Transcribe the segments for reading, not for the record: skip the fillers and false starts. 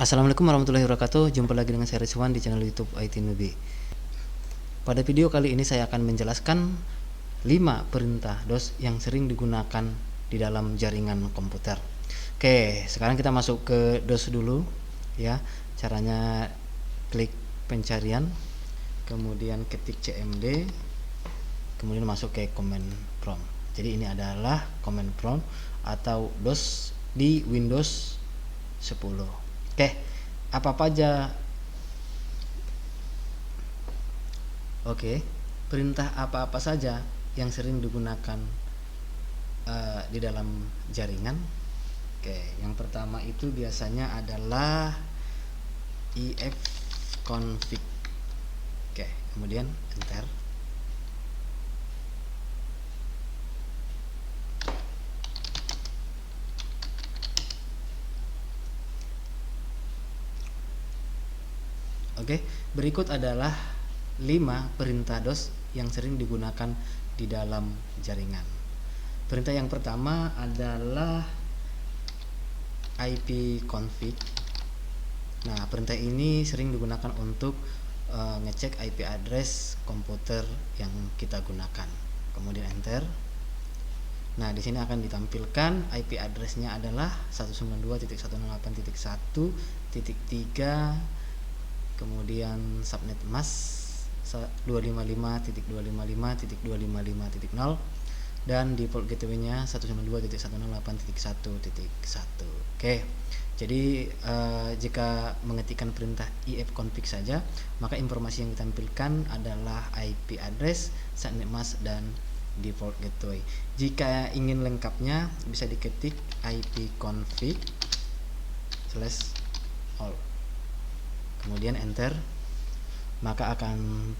Assalamualaikum warahmatullahi wabarakatuh. Jumpa lagi dengan saya Rizwan di channel YouTube IT Newbie. Pada video kali ini saya akan menjelaskan 5 perintah DOS yang sering digunakan di dalam jaringan komputer. Oke, sekarang kita masuk ke DOS dulu ya. Caranya klik pencarian, kemudian ketik cmd, kemudian masuk ke command prompt. Jadi ini adalah command prompt atau DOS di Windows 10. Oke, apa aja? Oke, perintah apa-apa saja yang sering digunakan di dalam jaringan. Oke, yang pertama itu biasanya adalah ifconfig. Oke, kemudian enter. Oke, berikut adalah 5 perintah DOS yang sering digunakan di dalam jaringan. Perintah yang pertama adalah ipconfig. Nah, perintah ini sering digunakan untuk ngecek IP address komputer yang kita gunakan. Kemudian enter. Nah, di sini akan ditampilkan IP address-nya adalah 192.168.1.3, kemudian subnet mask 255.255.255.0, dan default gateway-nya 192.168.1.1. Oke. Jadi jika mengetikkan perintah ifconfig saja, maka informasi yang ditampilkan adalah IP address, subnet mask, dan default gateway. Jika ingin lengkapnya bisa diketik ipconfig/all, kemudian enter, maka akan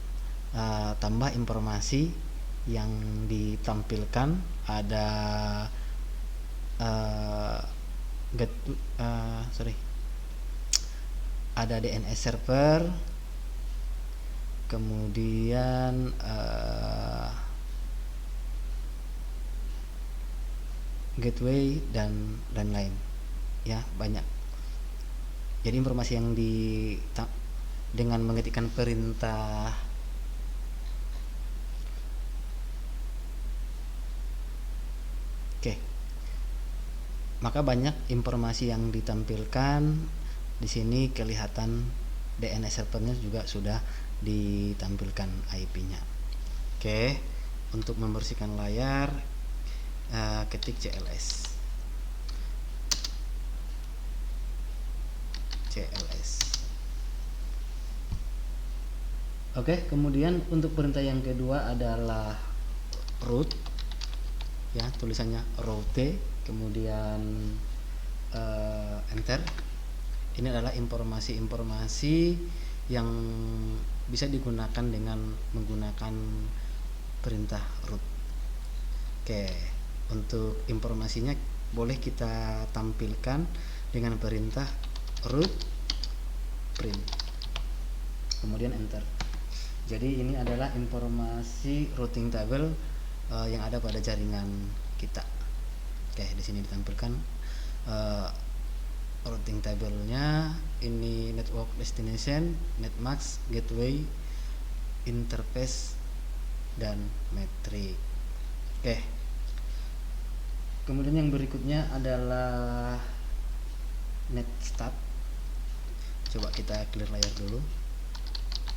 tambah informasi yang ditampilkan. Ada ada DNS server, kemudian gateway dan lain ya, banyak. Jadi informasi yang dengan mengetikkan perintah maka banyak informasi yang ditampilkan. Di sini kelihatan DNS servernya juga sudah ditampilkan IP-nya. Oke, untuk membersihkan layar ketik cls. Oke, kemudian untuk perintah yang kedua adalah root ya, tulisannya root, kemudian enter. Ini adalah informasi-informasi yang bisa digunakan dengan menggunakan perintah root. Oke, untuk informasinya boleh kita tampilkan dengan perintah root print, kemudian enter. Jadi ini adalah informasi routing table yang ada pada jaringan kita. Oke, di sini ditampilkan routing table-nya. Ini network destination, netmask, gateway, interface, dan metrik. Oke. Kemudian yang berikutnya adalah netstat. Coba kita clear layar dulu.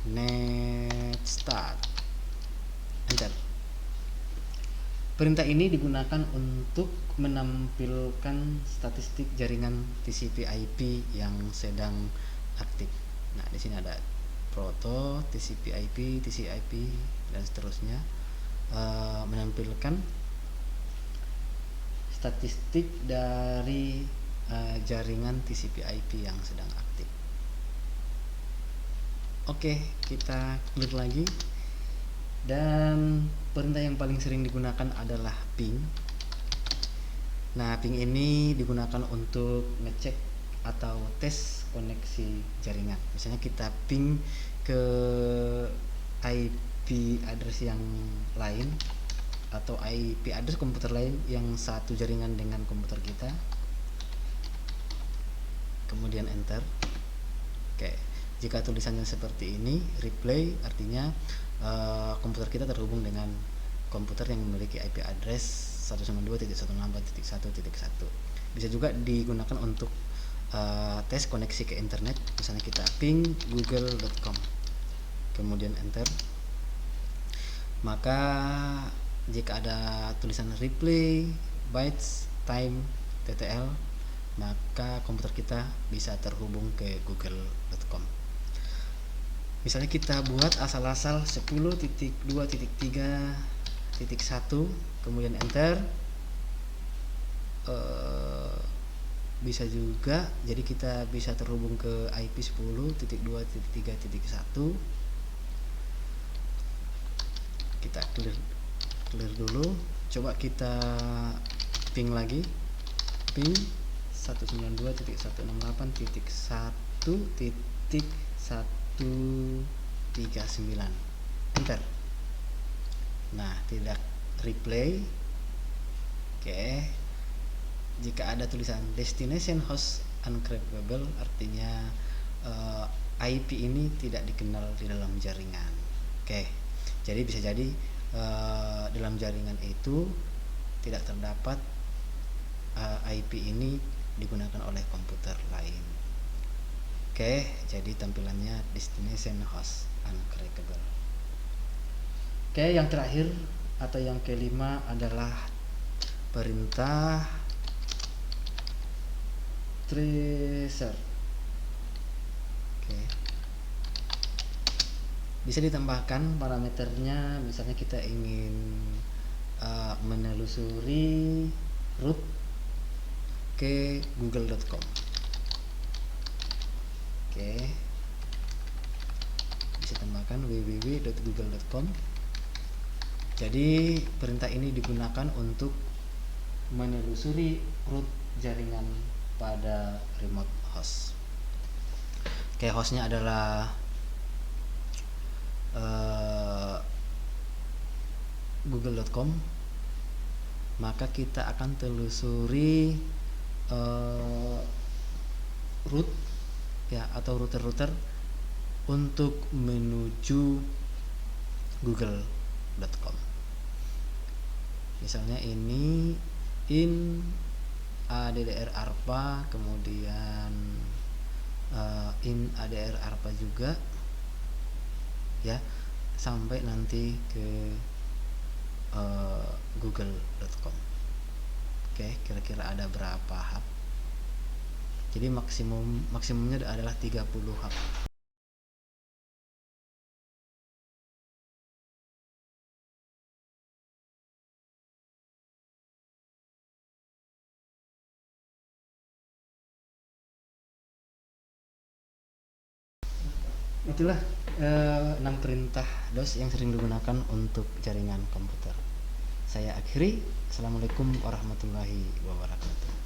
Netstat, enter. Perintah ini digunakan untuk menampilkan statistik jaringan TCP/IP yang sedang aktif. Nah, di sini ada proto, TCP/IP, TCP/IP, dan seterusnya, menampilkan statistik dari jaringan TCP/IP yang sedang aktif. Oke, kita klik lagi. Dan perintah yang paling sering digunakan adalah ping. Nah, ping ini digunakan untuk ngecek atau tes koneksi jaringan. Misalnya kita ping ke IP address yang lain atau IP address komputer lain yang satu jaringan dengan komputer kita, kemudian enter. Oke, jika tulisannya seperti ini, replay artinya komputer kita terhubung dengan komputer yang memiliki IP address 192.168.1.1. Bisa juga digunakan untuk tes koneksi ke internet. Misalnya kita ping google.com, kemudian enter. Maka jika ada tulisan replay bytes time TTL, maka komputer kita bisa terhubung ke google.com. Misalnya kita buat asal-asal 10.2.3.1, kemudian enter. Bisa juga, jadi kita bisa terhubung ke IP 10.2.3.1. Kita clear dulu. Coba kita ping lagi, ping 192.168.1.139, enter. Nah, tidak replay. Oke, jika ada tulisan destination host uncrackable, artinya IP ini tidak dikenal di dalam jaringan. Oke, jadi bisa jadi dalam jaringan itu tidak terdapat IP ini digunakan oleh komputer lain. Oke, jadi tampilannya destination host uncrackable. Oke, yang terakhir atau yang kelima adalah perintah tracer. Oke, bisa ditambahkan parameternya. Misalnya kita ingin menelusuri root ke google.com. Oke, bisa tambahkan www.google.com. Jadi perintah ini digunakan untuk menelusuri root jaringan pada remote host. Oke, hostnya adalah google.com. Maka kita akan telusuri root ya, atau router-router untuk menuju google.com. Misalnya ini in ADDR ARPA, kemudian in ADR ARPA juga ya, sampai nanti ke google.com. Oke, kira-kira ada berapa hub? Jadi maksimumnya adalah 30 hub. Itulah 6 perintah DOS yang sering digunakan untuk jaringan komputer. Saya akhiri. Assalamualaikum warahmatullahi wabarakatuh.